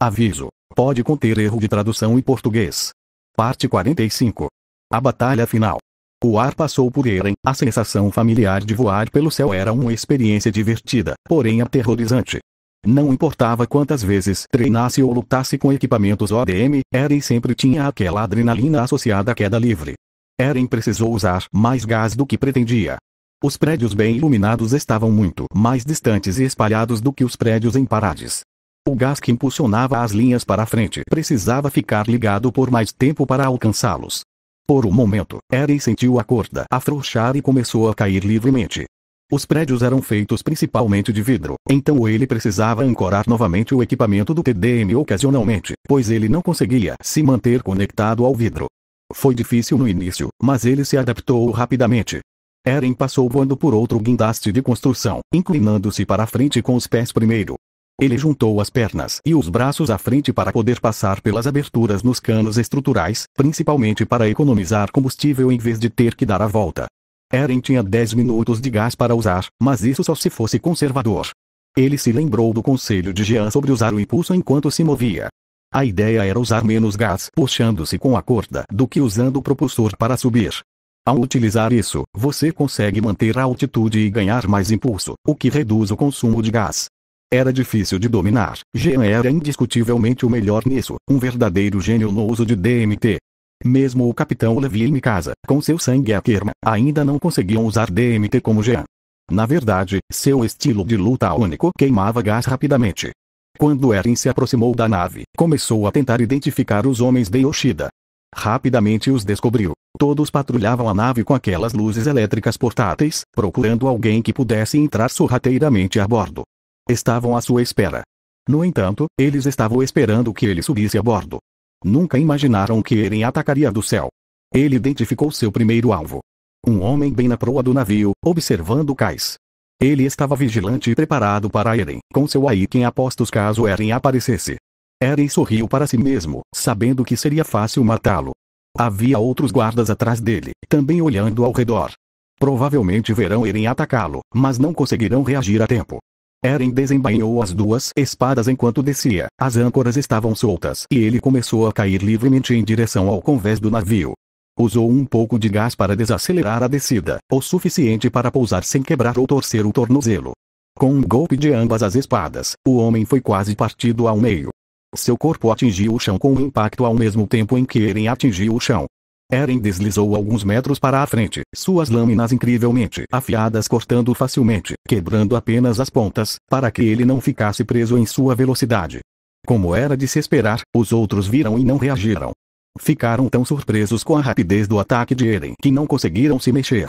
Aviso: pode conter erro de tradução em português. Parte 45. A batalha final. O ar passou por Eren. A sensação familiar de voar pelo céu era uma experiência divertida, porém aterrorizante. Não importava quantas vezes treinasse ou lutasse com equipamentos ODM, Eren sempre tinha aquela adrenalina associada à queda livre. Eren precisou usar mais gás do que pretendia. Os prédios bem iluminados estavam muito mais distantes e espalhados do que os prédios em parades. O gás que impulsionava as linhas para a frente precisava ficar ligado por mais tempo para alcançá-los. Por um momento, Eren sentiu a corda afrouxar e começou a cair livremente. Os prédios eram feitos principalmente de vidro, então ele precisava ancorar novamente o equipamento do TDM ocasionalmente, pois ele não conseguia se manter conectado ao vidro. Foi difícil no início, mas ele se adaptou rapidamente. Eren passou voando por outro guindaste de construção, inclinando-se para a frente com os pés primeiro. Ele juntou as pernas e os braços à frente para poder passar pelas aberturas nos canos estruturais, principalmente para economizar combustível em vez de ter que dar a volta. Eren tinha 10 minutos de gás para usar, mas isso só se fosse conservador. Ele se lembrou do conselho de Jean sobre usar o impulso enquanto se movia. A ideia era usar menos gás puxando-se com a corda do que usando o propulsor para subir. Ao utilizar isso, você consegue manter a altitude e ganhar mais impulso, o que reduz o consumo de gás. Era difícil de dominar. Jean era indiscutivelmente o melhor nisso, um verdadeiro gênio no uso de DMT. Mesmo o Capitão Levi e Mikasa, com seu sangue Akerma, ainda não conseguiam usar DMT como Jean. Na verdade, seu estilo de luta único queimava gás rapidamente. Quando Eren se aproximou da nave, começou a tentar identificar os homens de Yoshida. Rapidamente os descobriu. Todos patrulhavam a nave com aquelas luzes elétricas portáteis, procurando alguém que pudesse entrar sorrateiramente a bordo. Estavam à sua espera. No entanto, eles estavam esperando que ele subisse a bordo. Nunca imaginaram que Eren atacaria do céu. Ele identificou seu primeiro alvo. Um homem bem na proa do navio, observando o cais. Ele estava vigilante e preparado para Eren, com seu Aiken a postos caso Eren aparecesse. Eren sorriu para si mesmo, sabendo que seria fácil matá-lo. Havia outros guardas atrás dele, também olhando ao redor. Provavelmente verão Eren atacá-lo, mas não conseguirão reagir a tempo. Eren desembainhou as duas espadas enquanto descia. As âncoras estavam soltas e ele começou a cair livremente em direção ao convés do navio. Usou um pouco de gás para desacelerar a descida, o suficiente para pousar sem quebrar ou torcer o tornozelo. Com um golpe de ambas as espadas, o homem foi quase partido ao meio. Seu corpo atingiu o chão com um impacto ao mesmo tempo em que Eren atingiu o chão. Eren deslizou alguns metros para a frente, suas lâminas incrivelmente afiadas cortando facilmente, quebrando apenas as pontas, para que ele não ficasse preso em sua velocidade. Como era de se esperar, os outros viram e não reagiram. Ficaram tão surpresos com a rapidez do ataque de Eren que não conseguiram se mexer.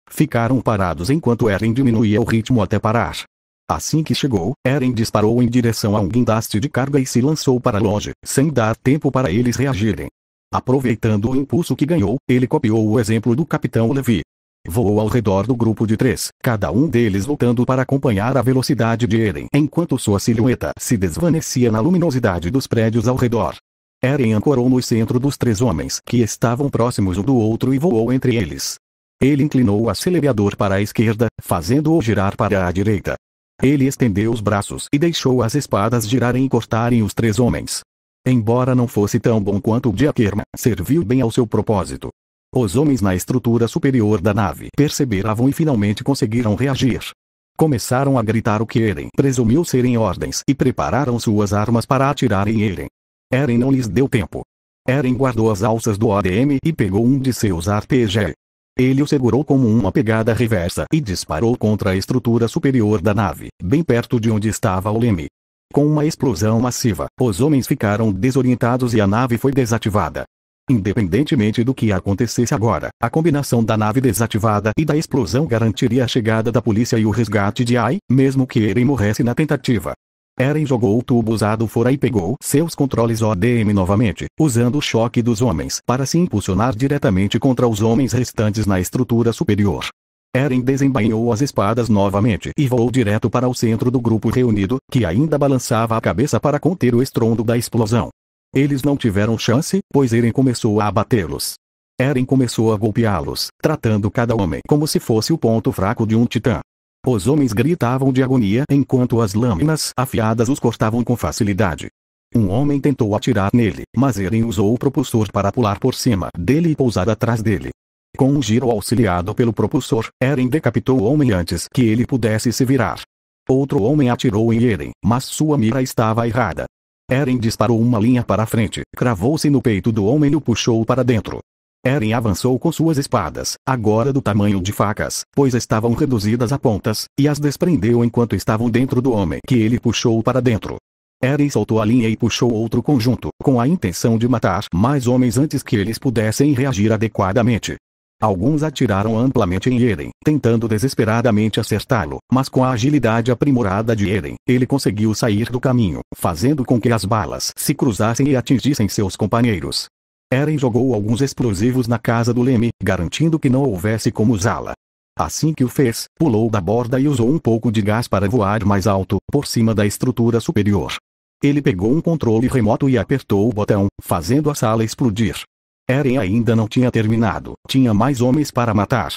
Ficaram parados enquanto Eren diminuía o ritmo até parar. Assim que chegou, Eren disparou em direção a um guindaste de carga e se lançou para longe, sem dar tempo para eles reagirem. Aproveitando o impulso que ganhou, ele copiou o exemplo do Capitão Levi. Voou ao redor do grupo de 3, cada um deles lutando para acompanhar a velocidade de Eren enquanto sua silhueta se desvanecia na luminosidade dos prédios ao redor. Eren ancorou no centro dos 3 homens que estavam próximos um do outro e voou entre eles. Ele inclinou o acelerador para a esquerda, fazendo-o girar para a direita. Ele estendeu os braços e deixou as espadas girarem e cortarem os 3 homens. Embora não fosse tão bom quanto o de Akerma, serviu bem ao seu propósito. Os homens na estrutura superior da nave perceberam e finalmente conseguiram reagir. Começaram a gritar o que Eren presumiu serem ordens e prepararam suas armas para atirar em Eren. Eren não lhes deu tempo. Eren guardou as alças do ODM e pegou um de seus RPG. Ele o segurou como uma pegada reversa e disparou contra a estrutura superior da nave, bem perto de onde estava o leme. Com uma explosão massiva, os homens ficaram desorientados e a nave foi desativada. Independentemente do que acontecesse agora, a combinação da nave desativada e da explosão garantiria a chegada da polícia e o resgate de Ai, mesmo que Eren morresse na tentativa. Eren jogou o tubo usado fora e pegou seus controles ODM novamente, usando o choque dos homens para se impulsionar diretamente contra os homens restantes na estrutura superior. Eren desembainhou as espadas novamente e voou direto para o centro do grupo reunido, que ainda balançava a cabeça para conter o estrondo da explosão. Eles não tiveram chance, pois Eren começou a abatê-los. Eren começou a golpeá-los, tratando cada homem como se fosse o ponto fraco de um titã. Os homens gritavam de agonia enquanto as lâminas afiadas os cortavam com facilidade. Um homem tentou atirar nele, mas Eren usou o propulsor para pular por cima dele e pousar atrás dele. Com um giro auxiliado pelo propulsor, Eren decapitou o homem antes que ele pudesse se virar. Outro homem atirou em Eren, mas sua mira estava errada. Eren disparou uma linha para frente, cravou-se no peito do homem e o puxou para dentro. Eren avançou com suas espadas, agora do tamanho de facas, pois estavam reduzidas a pontas, e as desprendeu enquanto estavam dentro do homem que ele puxou para dentro. Eren soltou a linha e puxou outro conjunto, com a intenção de matar mais homens antes que eles pudessem reagir adequadamente. Alguns atiraram amplamente em Eren, tentando desesperadamente acertá-lo, mas com a agilidade aprimorada de Eren, ele conseguiu sair do caminho, fazendo com que as balas se cruzassem e atingissem seus companheiros. Eren jogou alguns explosivos na casa do Leme, garantindo que não houvesse como usá-la. Assim que o fez, pulou da borda e usou um pouco de gás para voar mais alto, por cima da estrutura superior. Ele pegou um controle remoto e apertou o botão, fazendo a sala explodir. Eren ainda não tinha terminado, tinha mais homens para matar.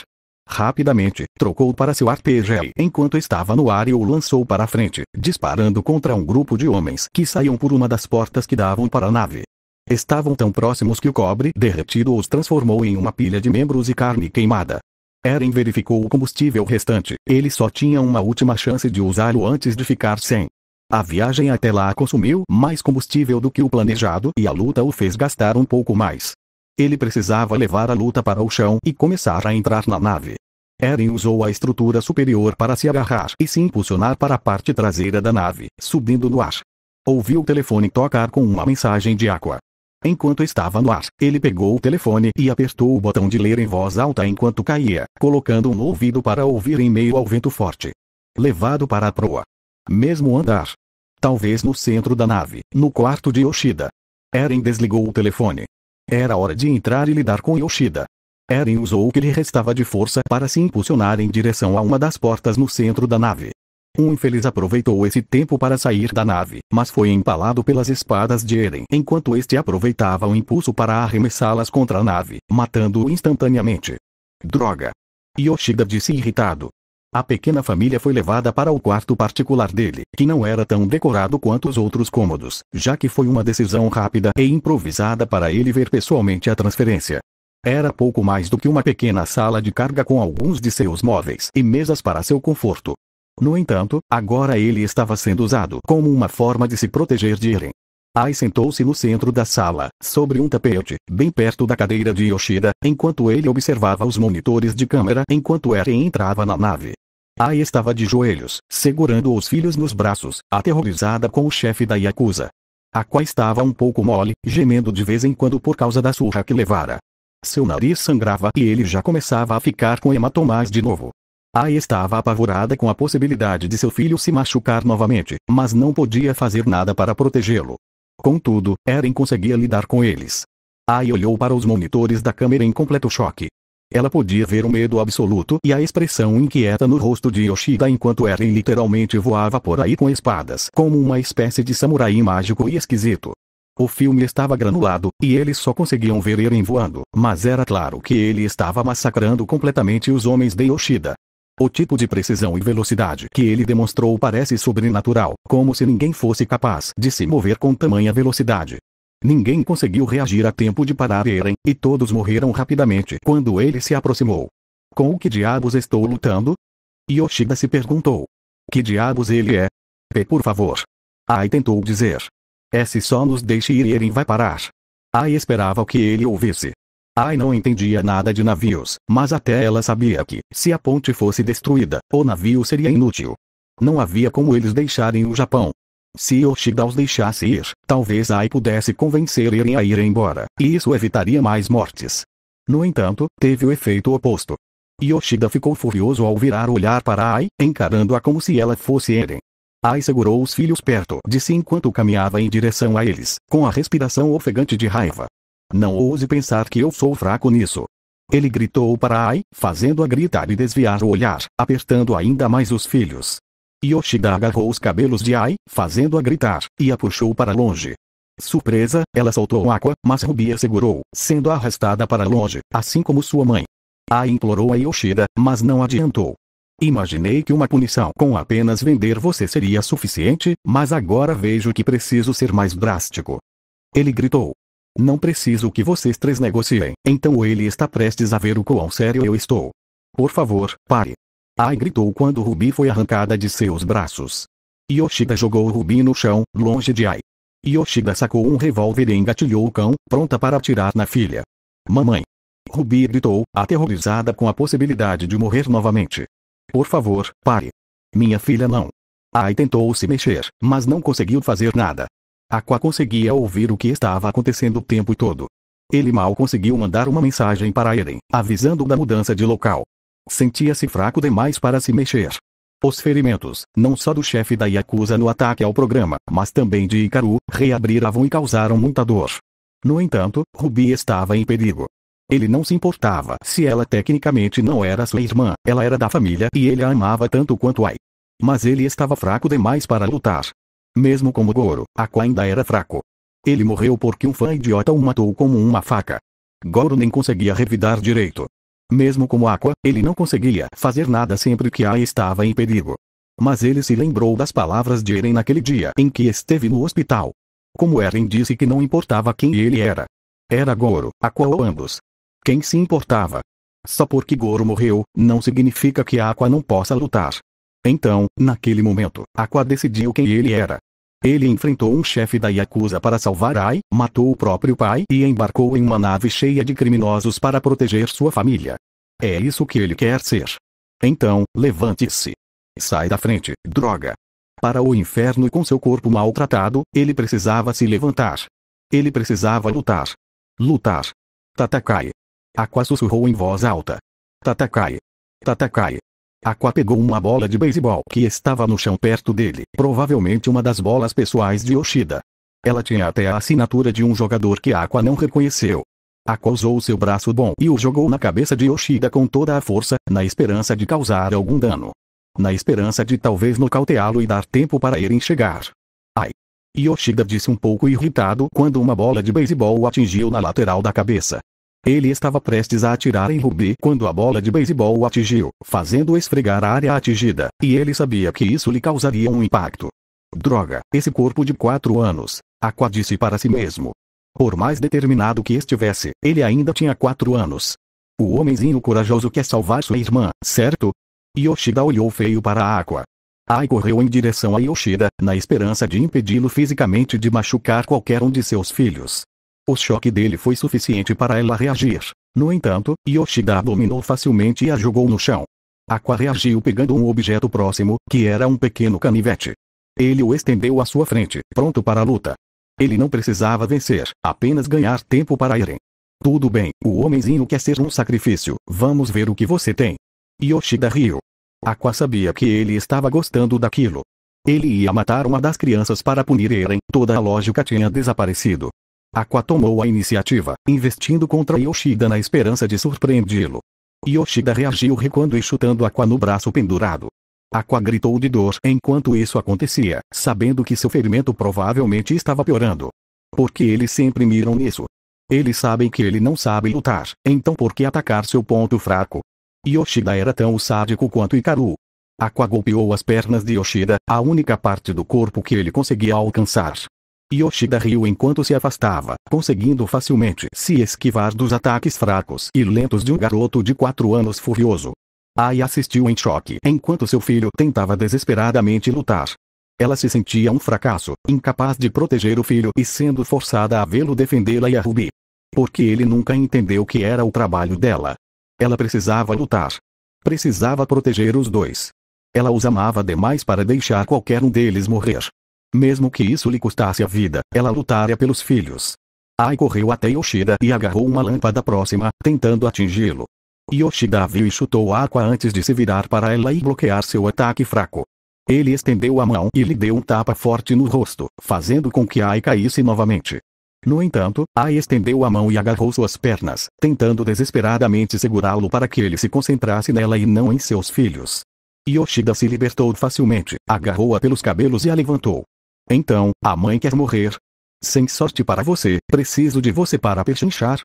Rapidamente, trocou para seu RPG enquanto estava no ar e o lançou para a frente, disparando contra um grupo de homens que saíam por uma das portas que davam para a nave. Estavam tão próximos que o cobre derretido os transformou em uma pilha de membros e carne queimada. Eren verificou o combustível restante, ele só tinha uma última chance de usá-lo antes de ficar sem. A viagem até lá consumiu mais combustível do que o planejado e a luta o fez gastar um pouco mais. Ele precisava levar a luta para o chão e começar a entrar na nave. Eren usou a estrutura superior para se agarrar e se impulsionar para a parte traseira da nave, subindo no ar. Ouviu o telefone tocar com uma mensagem de Aqua. Enquanto estava no ar, ele pegou o telefone e apertou o botão de ler em voz alta enquanto caía, colocando um ouvido para ouvir em meio ao vento forte. Levado para a proa. Mesmo andar. Talvez no centro da nave, no quarto de Yoshida. Eren desligou o telefone. Era hora de entrar e lidar com Yoshida. Eren usou o que lhe restava de força para se impulsionar em direção a uma das portas no centro da nave. Um infeliz aproveitou esse tempo para sair da nave, mas foi empalado pelas espadas de Eren enquanto este aproveitava o impulso para arremessá-las contra a nave, matando-o instantaneamente. Droga! Yoshida disse irritado. A pequena família foi levada para o quarto particular dele, que não era tão decorado quanto os outros cômodos, já que foi uma decisão rápida e improvisada para ele ver pessoalmente a transferência. Era pouco mais do que uma pequena sala de carga com alguns de seus móveis e mesas para seu conforto. No entanto, agora ele estava sendo usado como uma forma de se proteger de Eren. Ai sentou-se no centro da sala, sobre um tapete, bem perto da cadeira de Yoshida, enquanto ele observava os monitores de câmera enquanto Eren entrava na nave. Ai estava de joelhos, segurando os filhos nos braços, aterrorizada com o chefe da Yakuza. Aqua estava um pouco mole, gemendo de vez em quando por causa da surra que levara. Seu nariz sangrava e ele já começava a ficar com hematomas de novo. Ai estava apavorada com a possibilidade de seu filho se machucar novamente, mas não podia fazer nada para protegê-lo. Contudo, Eren conseguia lidar com eles. Ai olhou para os monitores da câmera em completo choque. Ela podia ver o medo absoluto e a expressão inquieta no rosto de Yoshida enquanto Eren literalmente voava por aí com espadas, como uma espécie de samurai mágico e esquisito. O filme estava granulado, e eles só conseguiam ver Eren voando, mas era claro que ele estava massacrando completamente os homens de Yoshida. O tipo de precisão e velocidade que ele demonstrou parece sobrenatural, como se ninguém fosse capaz de se mover com tamanha velocidade. Ninguém conseguiu reagir a tempo de parar Eren, e todos morreram rapidamente quando ele se aproximou. Com o que diabos estou lutando? Yoshida se perguntou. Que diabos ele é? Por favor. Ai tentou dizer. Se só nos deixe ir Eren vai parar. Ai esperava que ele ouvisse. Ai não entendia nada de navios, mas até ela sabia que, se a ponte fosse destruída, o navio seria inútil. Não havia como eles deixarem o Japão. Se Yoshida os deixasse ir, talvez Ai pudesse convencer Eren a ir embora, e isso evitaria mais mortes. No entanto, teve o efeito oposto. Yoshida ficou furioso ao virar o olhar para Ai, encarando-a como se ela fosse Eren. Ai segurou os filhos perto de si enquanto caminhava em direção a eles, com a respiração ofegante de raiva. Não ouse pensar que eu sou fraco nisso. Ele gritou para Ai, fazendo-a gritar e desviar o olhar, apertando ainda mais os filhos. Yoshida agarrou os cabelos de Ai, fazendo-a gritar, e a puxou para longe. Surpresa, ela soltou Aqua, mas Ruby a segurou, sendo arrastada para longe, assim como sua mãe. Ai implorou a Yoshida, mas não adiantou. Imaginei que uma punição com apenas vender você seria suficiente, mas agora vejo que preciso ser mais drástico. Ele gritou. Não preciso que vocês três negociem, então ele está prestes a ver o quão sério eu estou. Por favor, pare. Ai gritou quando Ruby foi arrancada de seus braços. Yoshida jogou Ruby no chão, longe de Ai. Yoshida sacou um revólver e engatilhou o cão, pronta para atirar na filha. Mamãe. Ruby gritou, aterrorizada com a possibilidade de morrer novamente. Por favor, pare. Minha filha não. Ai tentou se mexer, mas não conseguiu fazer nada. Aqua conseguia ouvir o que estava acontecendo o tempo todo. Ele mal conseguiu mandar uma mensagem para Eren, avisando da mudança de local. Sentia-se fraco demais para se mexer. Os ferimentos, não só do chefe da Yakuza no ataque ao programa, mas também de Hikaru, reabriram e causaram muita dor. No entanto, Ruby estava em perigo. Ele não se importava se ela tecnicamente não era sua irmã, ela era da família e ele a amava tanto quanto Ai. Mas ele estava fraco demais para lutar. Mesmo como Goro, Aqua ainda era fraco. Ele morreu porque um fã idiota o matou como uma faca. Goro nem conseguia revidar direito. Mesmo como Aqua, ele não conseguia fazer nada sempre que Ai estava em perigo. Mas ele se lembrou das palavras de Eren naquele dia em que esteve no hospital. Como Eren disse que não importava quem ele era. Era Goro, Aqua ou ambos. Quem se importava? Só porque Goro morreu, não significa que Aqua não possa lutar. Então, naquele momento, Aqua decidiu quem ele era. Ele enfrentou um chefe da Yakuza para salvar Ai, matou o próprio pai e embarcou em uma nave cheia de criminosos para proteger sua família. É isso que ele quer ser. Então, levante-se. Sai da frente, droga. Para o inferno com seu corpo maltratado, ele precisava se levantar. Ele precisava lutar. Lutar. Tatakai. Aqua sussurrou em voz alta. Tatakai. Tatakai. Aqua pegou uma bola de beisebol que estava no chão perto dele, provavelmente uma das bolas pessoais de Yoshida. Ela tinha até a assinatura de um jogador que Aqua não reconheceu. Aqua usou seu braço bom e o jogou na cabeça de Yoshida com toda a força, na esperança de causar algum dano. Na esperança de talvez nocauteá-lo e dar tempo para Eren chegar. Ai! Yoshida disse um pouco irritado quando uma bola de beisebol o atingiu na lateral da cabeça. Ele estava prestes a atirar em Ruby quando a bola de beisebol o atingiu, fazendo esfregar a área atingida, e ele sabia que isso lhe causaria um impacto. Droga, esse corpo de 4 anos, Aqua disse para si mesmo. Por mais determinado que estivesse, ele ainda tinha 4 anos. O homenzinho corajoso quer salvar sua irmã, certo? Yoshida olhou feio para Aqua. Ai correu em direção a Yoshida, na esperança de impedi-lo fisicamente de machucar qualquer um de seus filhos. O choque dele foi suficiente para ela reagir. No entanto, Yoshida a dominou facilmente e a jogou no chão. Aqua reagiu pegando um objeto próximo, que era um pequeno canivete. Ele o estendeu à sua frente, pronto para a luta. Ele não precisava vencer, apenas ganhar tempo para Eren. Tudo bem, o homenzinho quer ser um sacrifício, vamos ver o que você tem. Yoshida riu. Aqua sabia que ele estava gostando daquilo. Ele ia matar uma das crianças para punir Eren, toda a lógica tinha desaparecido. Aqua tomou a iniciativa, investindo contra Yoshida na esperança de surpreendê-lo. Yoshida reagiu recuando e chutando Aqua no braço pendurado. Aqua gritou de dor enquanto isso acontecia, sabendo que seu ferimento provavelmente estava piorando. Porque eles sempre miram nisso. Eles sabem que ele não sabe lutar, então por que atacar seu ponto fraco? Yoshida era tão sádico quanto Hikaru. Aqua golpeou as pernas de Yoshida, a única parte do corpo que ele conseguia alcançar. Yoshida riu enquanto se afastava, conseguindo facilmente se esquivar dos ataques fracos e lentos de um garoto de 4 anos furioso. Ai assistiu em choque enquanto seu filho tentava desesperadamente lutar. Ela se sentia um fracasso, incapaz de proteger o filho e sendo forçada a vê-lo defendê-la e a Ruby. Porque ele nunca entendeu que era o trabalho dela. Ela precisava lutar. Precisava proteger os dois. Ela os amava demais para deixar qualquer um deles morrer. Mesmo que isso lhe custasse a vida, ela lutaria pelos filhos. Ai correu até Yoshida e agarrou uma lâmpada próxima, tentando atingi-lo. Yoshida a viu e chutou Aqua antes de se virar para ela e bloquear seu ataque fraco. Ele estendeu a mão e lhe deu um tapa forte no rosto, fazendo com que Ai caísse novamente. No entanto, Ai estendeu a mão e agarrou suas pernas, tentando desesperadamente segurá-lo para que ele se concentrasse nela e não em seus filhos. Yoshida se libertou facilmente, agarrou-a pelos cabelos e a levantou. Então, a mãe quer morrer? Sem sorte para você, preciso de você para pechinchar.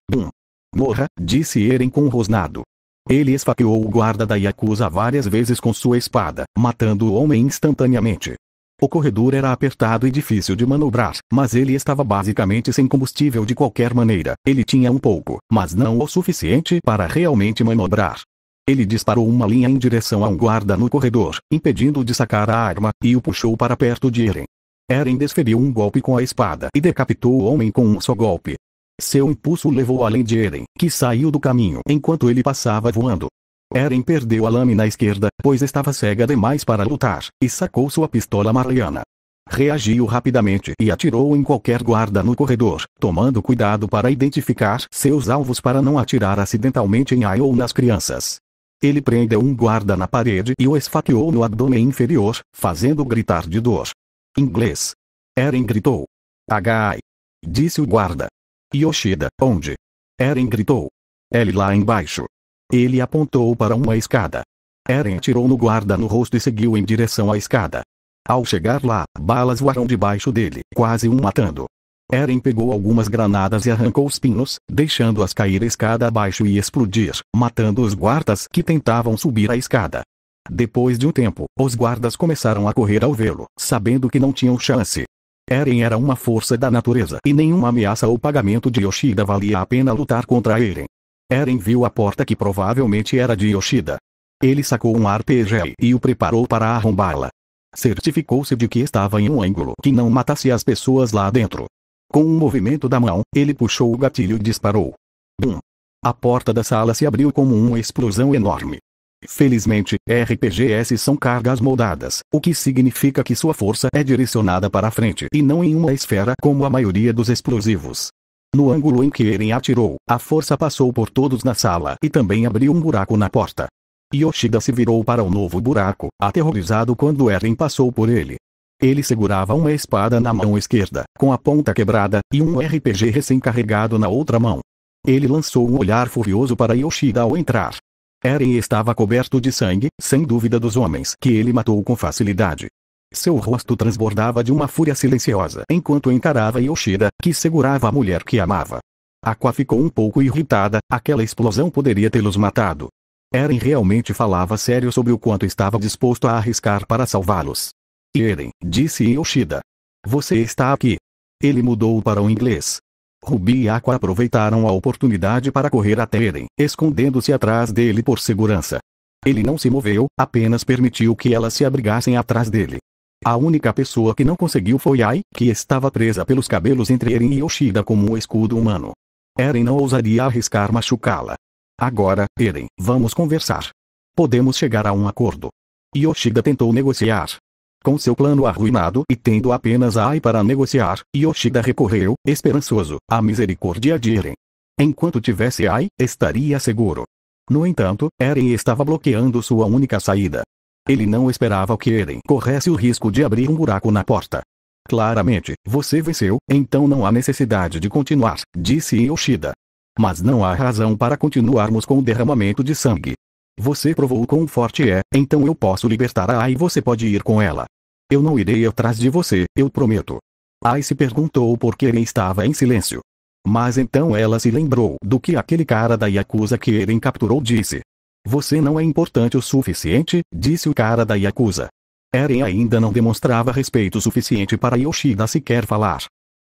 Morra, disse Eren com um rosnado. Ele esfaqueou o guarda da Yakuza várias vezes com sua espada, matando o homem instantaneamente. O corredor era apertado e difícil de manobrar, mas ele estava basicamente sem combustível de qualquer maneira. Ele tinha um pouco, mas não o suficiente para realmente manobrar. Ele disparou uma linha em direção a um guarda no corredor, impedindo-o de sacar a arma, e o puxou para perto de Eren. Eren desferiu um golpe com a espada e decapitou o homem com um só golpe. Seu impulso levou além de Eren, que saiu do caminho enquanto ele passava voando. Eren perdeu a lâmina esquerda, pois estava cega demais para lutar, e sacou sua pistola marliana. Reagiu rapidamente e atirou em qualquer guarda no corredor, tomando cuidado para identificar seus alvos para não atirar acidentalmente em Ai ou nas crianças. Ele prendeu um guarda na parede e o esfaqueou no abdômen inferior, fazendo gritar de dor. Inglês. Eren gritou. H.I. Disse o guarda. Yoshida, onde? Eren gritou. Ele lá embaixo. Ele apontou para uma escada. Eren atirou no guarda no rosto e seguiu em direção à escada. Ao chegar lá, balas voaram debaixo dele, quase o matando. Eren pegou algumas granadas e arrancou os pinos, deixando-as cair escada abaixo e explodir, matando os guardas que tentavam subir a escada. Depois de um tempo, os guardas começaram a correr ao vê-lo, sabendo que não tinham chance. Eren era uma força da natureza e nenhuma ameaça ou pagamento de Yoshida valia a pena lutar contra Eren. Eren viu a porta que provavelmente era de Yoshida. Ele sacou um RPG e o preparou para arrombá-la. Certificou-se de que estava em um ângulo que não matasse as pessoas lá dentro. Com um movimento da mão, ele puxou o gatilho e disparou. Bum! A porta da sala se abriu como uma explosão enorme. Felizmente, RPGs são cargas moldadas, o que significa que sua força é direcionada para a frente e não em uma esfera como a maioria dos explosivos. No ângulo em que Eren atirou, a força passou por todos na sala e também abriu um buraco na porta. Yoshida se virou para o novo buraco, aterrorizado quando Eren passou por ele. Ele segurava uma espada na mão esquerda, com a ponta quebrada, e um RPG recém-carregado na outra mão. Ele lançou um olhar furioso para Yoshida ao entrar. Eren estava coberto de sangue, sem dúvida dos homens que ele matou com facilidade. Seu rosto transbordava de uma fúria silenciosa enquanto encarava Yoshida, que segurava a mulher que amava. Aqua ficou um pouco irritada, aquela explosão poderia tê-los matado. Eren realmente falava sério sobre o quanto estava disposto a arriscar para salvá-los. Eren, disse Yoshida. Você está aqui. Ele mudou para o inglês. Ruby e Aqua aproveitaram a oportunidade para correr até Eren, escondendo-se atrás dele por segurança. Ele não se moveu, apenas permitiu que elas se abrigassem atrás dele. A única pessoa que não conseguiu foi Ai, que estava presa pelos cabelos entre Eren e Yoshida como um escudo humano. Eren não ousaria arriscar machucá-la. Agora, Eren, vamos conversar. Podemos chegar a um acordo. Yoshida tentou negociar. Com seu plano arruinado e tendo apenas a Ai para negociar, Yoshida recorreu, esperançoso, à misericórdia de Eren. Enquanto tivesse Ai, estaria seguro. No entanto, Eren estava bloqueando sua única saída. Ele não esperava que Eren corresse o risco de abrir um buraco na porta. Claramente, você venceu, então não há necessidade de continuar, disse Yoshida. Mas não há razão para continuarmos com o derramamento de sangue. Você provou quão forte é, então eu posso libertar a Ai e você pode ir com ela. Eu não irei atrás de você, eu prometo. Ai se perguntou por que Eren estava em silêncio. Mas então ela se lembrou do que aquele cara da Yakuza que Eren capturou disse. Você não é importante o suficiente, disse o cara da Yakuza. Eren ainda não demonstrava respeito suficiente para Yoshida sequer falar.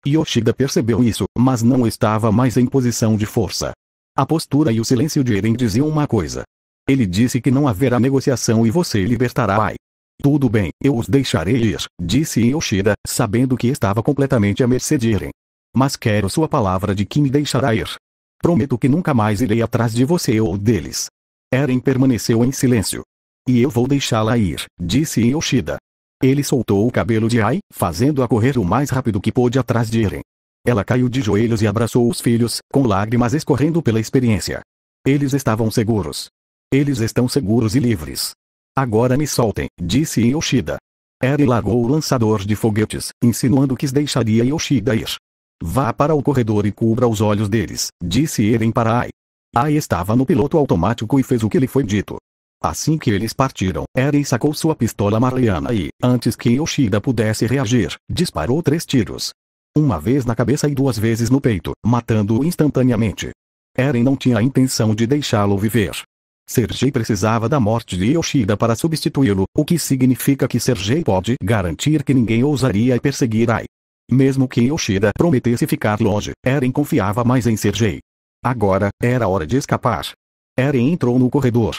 Yoshida percebeu isso, mas não estava mais em posição de força. A postura e o silêncio de Eren diziam uma coisa. Ele disse que não haverá negociação e você libertará Ai. Tudo bem, eu os deixarei ir, disse Yoshida, sabendo que estava completamente à mercê de Eren. Mas quero sua palavra de que me deixará ir. Prometo que nunca mais irei atrás de você ou deles. Eren permaneceu em silêncio. E eu vou deixá-la ir, disse Yoshida. Ele soltou o cabelo de Ai, fazendo-a correr o mais rápido que pôde atrás de Eren. Ela caiu de joelhos e abraçou os filhos, com lágrimas escorrendo pela experiência. Eles estavam seguros. Eles estão seguros e livres. Agora me soltem, disse Yoshida. Eren largou o lançador de foguetes, insinuando que deixaria Yoshida ir. Vá para o corredor e cubra os olhos deles, disse Eren para Ai. Ai estava no piloto automático e fez o que lhe foi dito. Assim que eles partiram, Eren sacou sua pistola marliana e, antes que Yoshida pudesse reagir, disparou 3 tiros. Uma vez na cabeça e 2 vezes no peito, matando-o instantaneamente. Eren não tinha a intenção de deixá-lo viver. Sergei precisava da morte de Yoshida para substituí-lo, o que significa que Sergei pode garantir que ninguém ousaria perseguir Ai. Mesmo que Yoshida prometesse ficar longe, Eren confiava mais em Sergei. Agora, era hora de escapar. Eren entrou no corredor.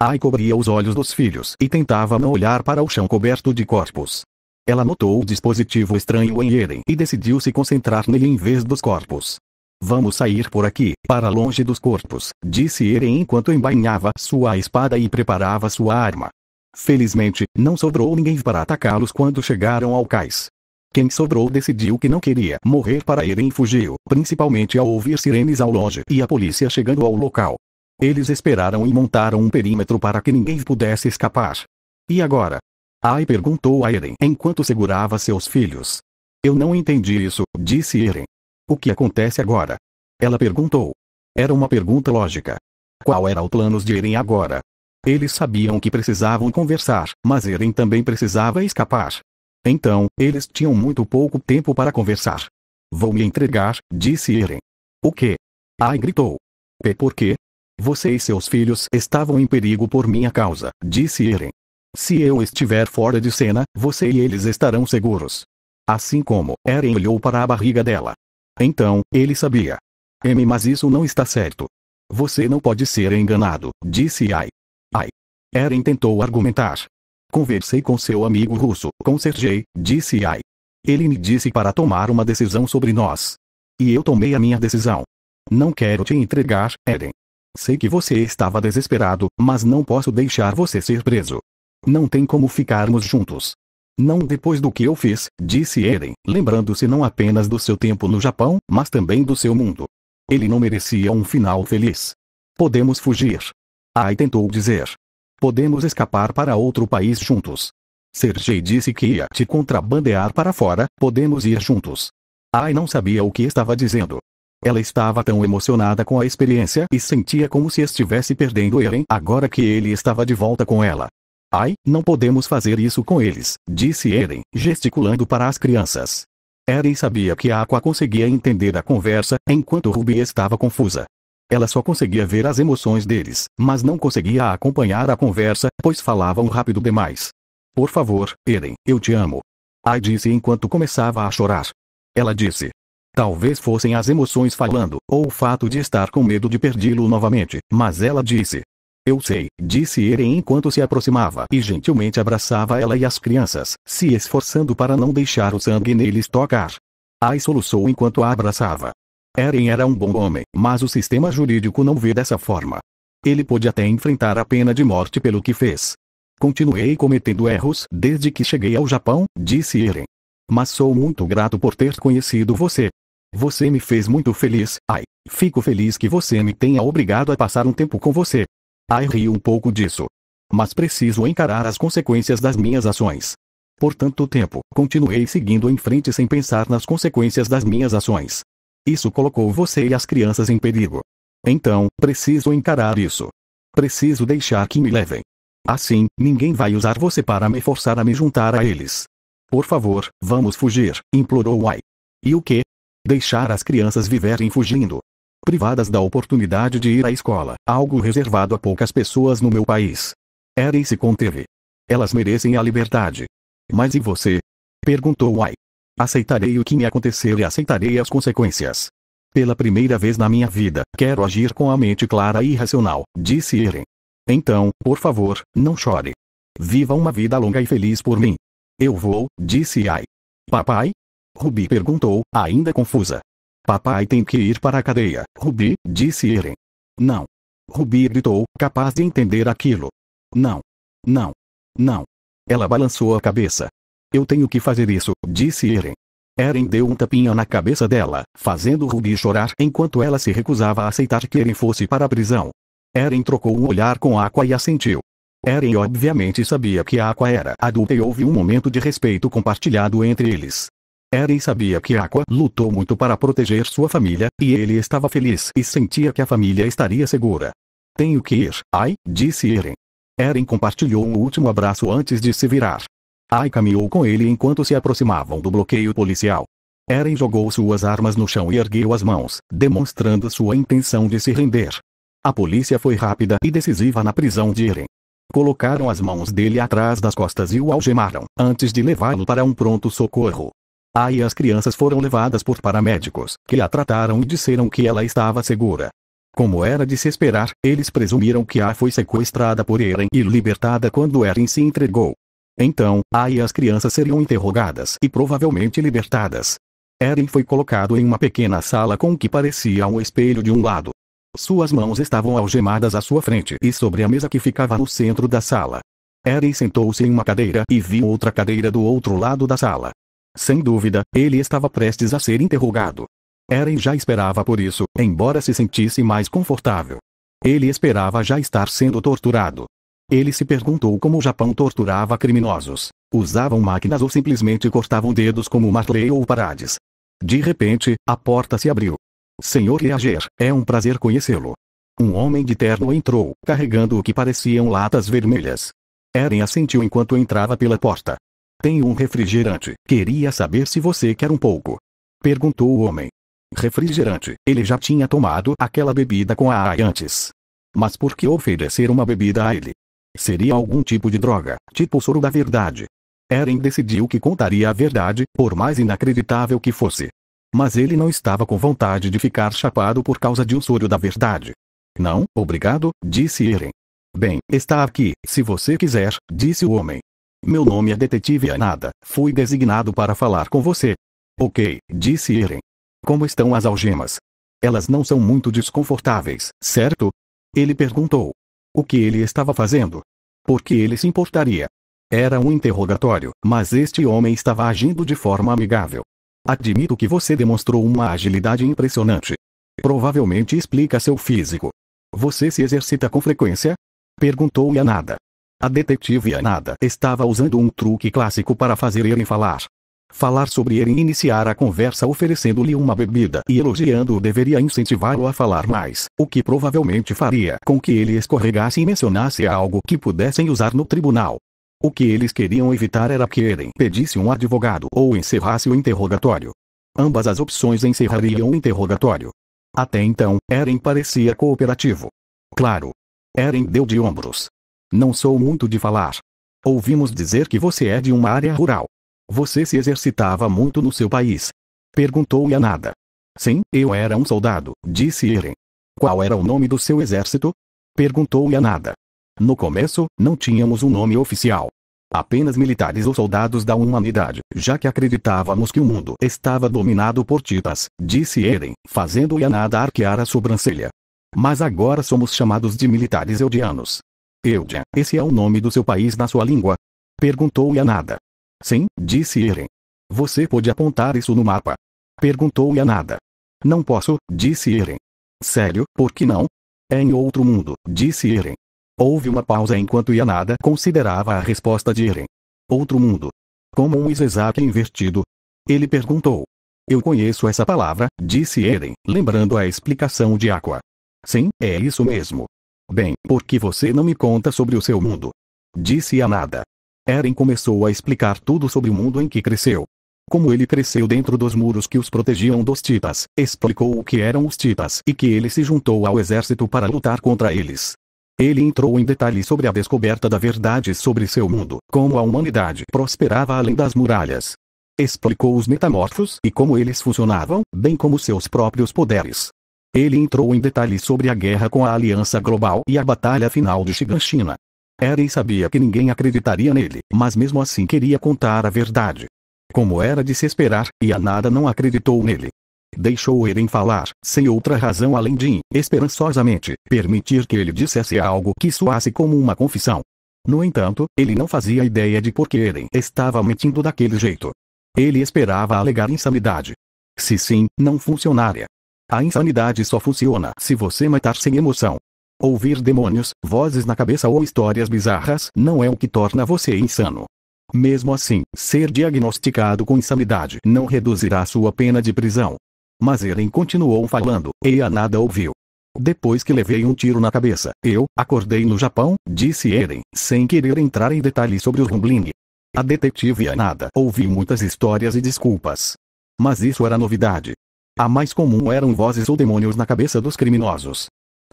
Ai cobria os olhos dos filhos e tentava não olhar para o chão coberto de corpos. Ela notou o dispositivo estranho em Eren e decidiu se concentrar nele em vez dos corpos. Vamos sair por aqui, para longe dos corpos, disse Eren enquanto embainhava sua espada e preparava sua arma. Felizmente, não sobrou ninguém para atacá-los quando chegaram ao cais. Quem sobrou decidiu que não queria morrer para Eren e fugiu, principalmente ao ouvir sirenes ao longe e a polícia chegando ao local. Eles esperaram e montaram um perímetro para que ninguém pudesse escapar. E agora? Ai perguntou a Eren enquanto segurava seus filhos. Eu não entendi isso, disse Eren. O que acontece agora? Ela perguntou. Era uma pergunta lógica. Qual era o plano de Eren agora? Eles sabiam que precisavam conversar, mas Eren também precisava escapar. Então, eles tinham muito pouco tempo para conversar. Vou me entregar, disse Eren. O quê? Ai gritou. Por quê? Você e seus filhos estavam em perigo por minha causa, disse Eren. Se eu estiver fora de cena, você e eles estarão seguros. Assim como, Eren olhou para a barriga dela. Então, ele sabia. Mas isso não está certo. Você não pode ser enganado, disse Ai. Ai. Eren tentou argumentar. Conversei com seu amigo russo, com Sergei, disse Ai. Ele me disse para tomar uma decisão sobre nós. E eu tomei a minha decisão. Não quero te entregar, Eren. Sei que você estava desesperado, mas não posso deixar você ser preso. Não tem como ficarmos juntos. Não depois do que eu fiz, disse Eren, lembrando-se não apenas do seu tempo no Japão, mas também do seu mundo. Ele não merecia um final feliz. Podemos fugir. Ai tentou dizer. Podemos escapar para outro país juntos. Sergei disse que ia te contrabandear para fora, podemos ir juntos. Ai não sabia o que estava dizendo. Ela estava tão emocionada com a experiência e sentia como se estivesse perdendo Eren agora que ele estava de volta com ela. Ai, não podemos fazer isso com eles, disse Eren, gesticulando para as crianças. Eren sabia que Aqua conseguia entender a conversa, enquanto Ruby estava confusa. Ela só conseguia ver as emoções deles, mas não conseguia acompanhar a conversa, pois falavam rápido demais. Por favor, Eren, eu te amo. Ai disse enquanto começava a chorar. Ela disse. Talvez fossem as emoções falando, ou o fato de estar com medo de perdê-lo novamente, mas ela disse. Eu sei, disse Eren enquanto se aproximava e gentilmente abraçava ela e as crianças, se esforçando para não deixar o sangue neles tocar. Ai soluçou enquanto a abraçava. Eren era um bom homem, mas o sistema jurídico não vê dessa forma. Ele pôde até enfrentar a pena de morte pelo que fez. Continuei cometendo erros desde que cheguei ao Japão, disse Eren. Mas sou muito grato por ter conhecido você. Você me fez muito feliz, Ai. Fico feliz que você me tenha obrigado a passar um tempo com você. Ai riu um pouco disso. Mas preciso encarar as consequências das minhas ações. Por tanto tempo, continuei seguindo em frente sem pensar nas consequências das minhas ações. Isso colocou você e as crianças em perigo. Então, preciso encarar isso. Preciso deixar que me levem. Assim, ninguém vai usar você para me forçar a me juntar a eles. Por favor, vamos fugir, implorou Ai. E o quê? Deixar as crianças viverem fugindo. Privadas da oportunidade de ir à escola, algo reservado a poucas pessoas no meu país. Eren se conteve. Elas merecem a liberdade. Mas e você? Perguntou Ai. Aceitarei o que me acontecer e aceitarei as consequências. Pela primeira vez na minha vida, quero agir com a mente clara e racional, disse Eren. Então, por favor, não chore. Viva uma vida longa e feliz por mim. Eu vou, disse Ai. Papai? Ruby perguntou, ainda confusa. Papai tem que ir para a cadeia, Ruby, disse Eren. Não. Ruby gritou, capaz de entender aquilo. Não. Não. Não. Ela balançou a cabeça. Eu tenho que fazer isso, disse Eren. Eren deu um tapinha na cabeça dela, fazendo Ruby chorar enquanto ela se recusava a aceitar que Eren fosse para a prisão. Eren trocou um olhar com Aqua e assentiu. Eren obviamente sabia que Aqua era adulta e houve um momento de respeito compartilhado entre eles. Eren sabia que Aqua lutou muito para proteger sua família, e ele estava feliz e sentia que a família estaria segura. Tenho que ir, Ai, disse Eren. Eren compartilhou um último abraço antes de se virar. Ai caminhou com ele enquanto se aproximavam do bloqueio policial. Eren jogou suas armas no chão e ergueu as mãos, demonstrando sua intenção de se render. A polícia foi rápida e decisiva na prisão de Eren. Colocaram as mãos dele atrás das costas e o algemaram, antes de levá-lo para um pronto-socorro. Aí as crianças foram levadas por paramédicos, que a trataram e disseram que ela estava segura. Como era de se esperar, eles presumiram que a foi sequestrada por Eren e libertada quando Eren se entregou. Então, aí as crianças seriam interrogadas e provavelmente libertadas. Eren foi colocado em uma pequena sala com o que parecia um espelho de um lado. Suas mãos estavam algemadas à sua frente e sobre a mesa que ficava no centro da sala. Eren sentou-se em uma cadeira e viu outra cadeira do outro lado da sala. Sem dúvida, ele estava prestes a ser interrogado. Eren já esperava por isso, embora se sentisse mais confortável. Ele esperava já estar sendo torturado. Ele se perguntou como o Japão torturava criminosos. Usavam máquinas ou simplesmente cortavam dedos como Marley ou Parades. De repente, a porta se abriu. Senhor Yeager, é um prazer conhecê-lo. Um homem de terno entrou, carregando o que pareciam latas vermelhas. Eren assentiu enquanto entrava pela porta. Tenho um refrigerante, queria saber se você quer um pouco. Perguntou o homem. Refrigerante, ele já tinha tomado aquela bebida com a Ai antes. Mas por que oferecer uma bebida a ele? Seria algum tipo de droga, tipo o soro da verdade. Eren decidiu que contaria a verdade, por mais inacreditável que fosse. Mas ele não estava com vontade de ficar chapado por causa de um soro da verdade. Não, obrigado, disse Eren. Bem, está aqui, se você quiser, disse o homem. Meu nome é Detetive Yanada, fui designado para falar com você. Ok, disse Eren. Como estão as algemas? Elas não são muito desconfortáveis, certo? Ele perguntou. O que ele estava fazendo? Por que ele se importaria? Era um interrogatório, mas este homem estava agindo de forma amigável. Admito que você demonstrou uma agilidade impressionante. Provavelmente explica seu físico. Você se exercita com frequência? Perguntou Yanada. A detetive Yanada estava usando um truque clássico para fazer Eren falar. Falar sobre Eren e iniciar a conversa oferecendo-lhe uma bebida e elogiando-o deveria incentivá-lo a falar mais, o que provavelmente faria com que ele escorregasse e mencionasse algo que pudessem usar no tribunal. O que eles queriam evitar era que Eren pedisse um advogado ou encerrasse o interrogatório. Ambas as opções encerrariam o interrogatório. Até então, Eren parecia cooperativo. Claro. Eren deu de ombros. Não sou muito de falar. Ouvimos dizer que você é de uma área rural. Você se exercitava muito no seu país? Perguntou Yanada. Sim, eu era um soldado, disse Eren. Qual era o nome do seu exército? Perguntou Yanada. No começo, não tínhamos um nome oficial. Apenas militares ou soldados da humanidade, já que acreditávamos que o mundo estava dominado por Titas, disse Eren, fazendo Yanada arquear a sobrancelha. Mas agora somos chamados de militares Eldianos. Eldian, esse é o nome do seu país na sua língua? Perguntou Yanada. Sim, disse Eren. Você pode apontar isso no mapa? Perguntou Yanada. Não posso, disse Eren. Sério, por que não? É em outro mundo, disse Eren. Houve uma pausa enquanto Yanada considerava a resposta de Eren. Outro mundo. Como um Izezaki invertido? Ele perguntou. Eu conheço essa palavra, disse Eren, lembrando a explicação de Aqua. Sim, é isso mesmo. Bem, por que você não me conta sobre o seu mundo? Disse Yanada. Eren começou a explicar tudo sobre o mundo em que cresceu. Como ele cresceu dentro dos muros que os protegiam dos Titas, explicou o que eram os Titas e que ele se juntou ao exército para lutar contra eles. Ele entrou em detalhes sobre a descoberta da verdade sobre seu mundo, como a humanidade prosperava além das muralhas. Explicou os metamorfos e como eles funcionavam, bem como seus próprios poderes. Ele entrou em detalhes sobre a guerra com a Aliança Global e a batalha final de Shiganshina. Eren sabia que ninguém acreditaria nele, mas mesmo assim queria contar a verdade. Como era de se esperar, Yanada não acreditou nele. Deixou Eren falar, sem outra razão além de, esperançosamente, permitir que ele dissesse algo que soasse como uma confissão. No entanto, ele não fazia ideia de por que Eren estava mentindo daquele jeito. Ele esperava alegar insanidade. Se sim, não funcionaria. A insanidade só funciona se você matar sem emoção. Ouvir demônios, vozes na cabeça ou histórias bizarras não é o que torna você insano. Mesmo assim, ser diagnosticado com insanidade não reduzirá sua pena de prisão. Mas Eren continuou falando, e Yanada ouviu. Depois que levei um tiro na cabeça, eu acordei no Japão, disse Eren, sem querer entrar em detalhes sobre o Rumbling. A detetive Yanada ouviu muitas histórias e desculpas. Mas isso era novidade. A mais comum eram vozes ou demônios na cabeça dos criminosos.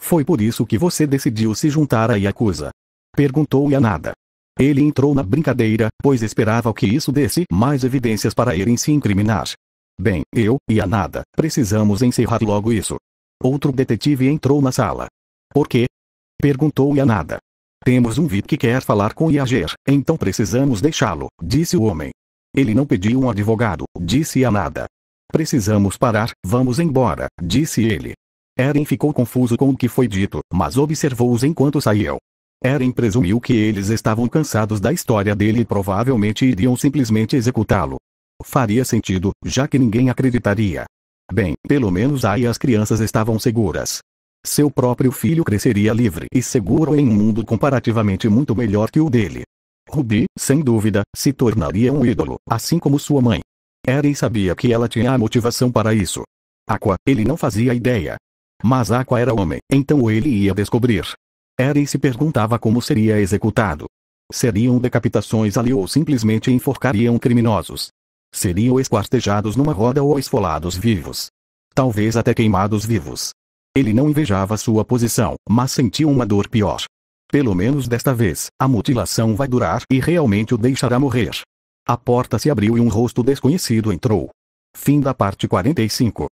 Foi por isso que você decidiu se juntar à Yakuza? Perguntou Yanada. Ele entrou na brincadeira, pois esperava que isso desse mais evidências para ele se incriminar. Bem, eu e Yanada precisamos encerrar logo isso. Outro detetive entrou na sala. Por quê? Perguntou Yanada. Temos um VIP que quer falar com Yager, então precisamos deixá-lo, disse o homem. Ele não pediu um advogado, disse Yanada. Precisamos parar, vamos embora, disse ele. Eren ficou confuso com o que foi dito, mas observou-os enquanto saíam. Eren presumiu que eles estavam cansados da história dele e provavelmente iriam simplesmente executá-lo. Faria sentido, já que ninguém acreditaria. Bem, pelo menos aí as crianças estavam seguras. Seu próprio filho cresceria livre e seguro em um mundo comparativamente muito melhor que o dele. Ruby, sem dúvida, se tornaria um ídolo, assim como sua mãe. Eren sabia que ela tinha a motivação para isso. Aqua, ele não fazia ideia. Mas Aqua era homem, então ele ia descobrir. Eren se perguntava como seria executado. Seriam decapitações ali ou simplesmente enforcariam criminosos? Seriam esquartejados numa roda ou esfolados vivos? Talvez até queimados vivos. Ele não invejava sua posição, mas sentia uma dor pior. Pelo menos desta vez, a mutilação vai durar e realmente o deixará morrer. A porta se abriu e um rosto desconhecido entrou. Fim da parte 45.